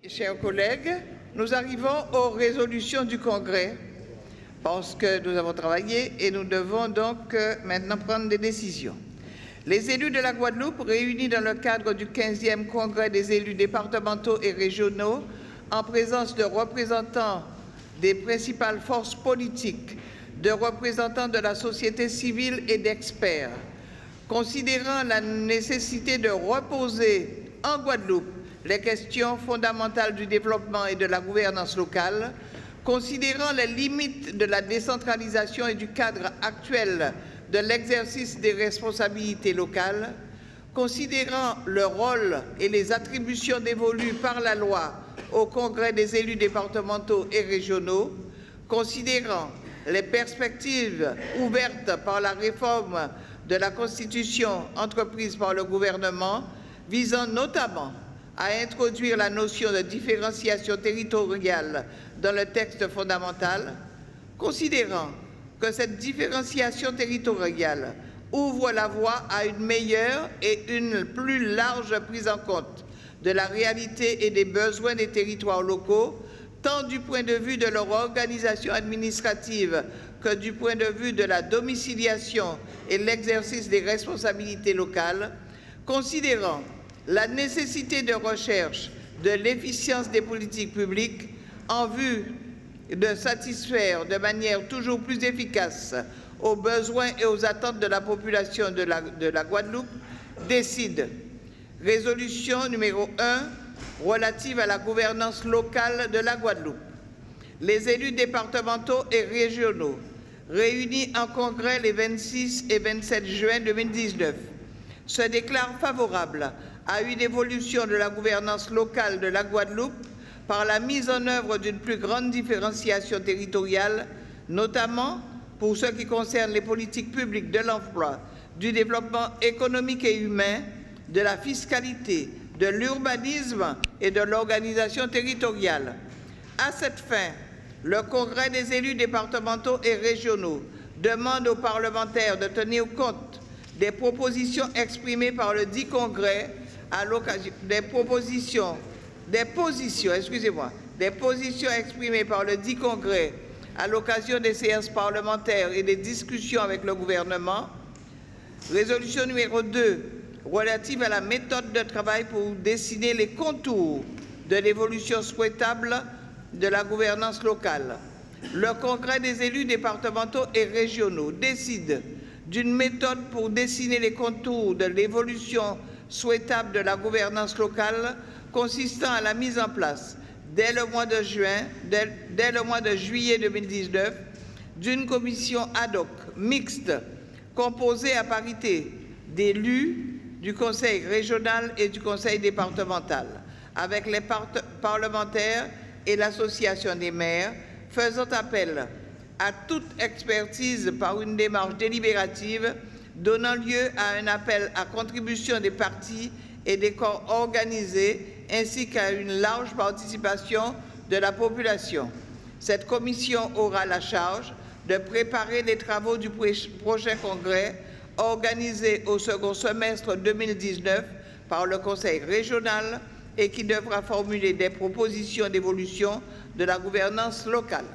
Chers collègues, nous arrivons aux résolutions du Congrès parce que nous avons travaillé et nous devons donc maintenant prendre des décisions. Les élus de la Guadeloupe, réunis dans le cadre du 15e Congrès des élus départementaux et régionaux, en présence de représentants des principales forces politiques, de représentants de la société civile et d'experts, considérant la nécessité de reposer en Guadeloupe les questions fondamentales du développement et de la gouvernance locale, considérant les limites de la décentralisation et du cadre actuel de l'exercice des responsabilités locales, considérant le rôle et les attributions dévolues par la loi au Congrès des élus départementaux et régionaux, considérant les perspectives ouvertes par la réforme de la Constitution entreprise par le gouvernement, visant notamment à introduire la notion de différenciation territoriale dans le texte fondamental, considérant que cette différenciation territoriale ouvre la voie à une meilleure et une plus large prise en compte de la réalité et des besoins des territoires locaux, tant du point de vue de leur organisation administrative que du point de vue de la domiciliation et l'exercice des responsabilités locales, considérant la nécessité de recherche de l'efficience des politiques publiques en vue de satisfaire de manière toujours plus efficace aux besoins et aux attentes de la population de la Guadeloupe, décide. Résolution numéro 1 relative à la gouvernance locale de la Guadeloupe. Les élus départementaux et régionaux, réunis en congrès les 26 et 27 juin 2019, se déclarent favorables à une évolution de la gouvernance locale de la Guadeloupe par la mise en œuvre d'une plus grande différenciation territoriale, notamment pour ce qui concerne les politiques publiques de l'emploi, du développement économique et humain, de la fiscalité, de l'urbanisme et de l'organisation territoriale. À cette fin, le Congrès des élus départementaux et régionaux demande aux parlementaires de tenir compte des propositions exprimées par le dit Congrès à l'occasion des positions exprimées par le dit Congrès à l'occasion des séances parlementaires et des discussions avec le gouvernement. Résolution numéro 2 relative à la méthode de travail pour dessiner les contours de l'évolution souhaitable de la gouvernance locale. Le Congrès des élus départementaux et régionaux décide d'une méthode pour dessiner les contours de l'évolution souhaitable de la gouvernance locale, consistant à la mise en place, dès le mois de juillet 2019, d'une commission ad hoc mixte composée à parité d'élus du Conseil régional et du Conseil départemental, avec les parlementaires et l'Association des maires, faisant appel à toute expertise par une démarche délibérative, donnant lieu à un appel à contribution des partis et des corps organisés, ainsi qu'à une large participation de la population. Cette commission aura la charge de préparer les travaux du prochain congrès organisé au second semestre 2019 par le Conseil régional et qui devra formuler des propositions d'évolution de la gouvernance locale.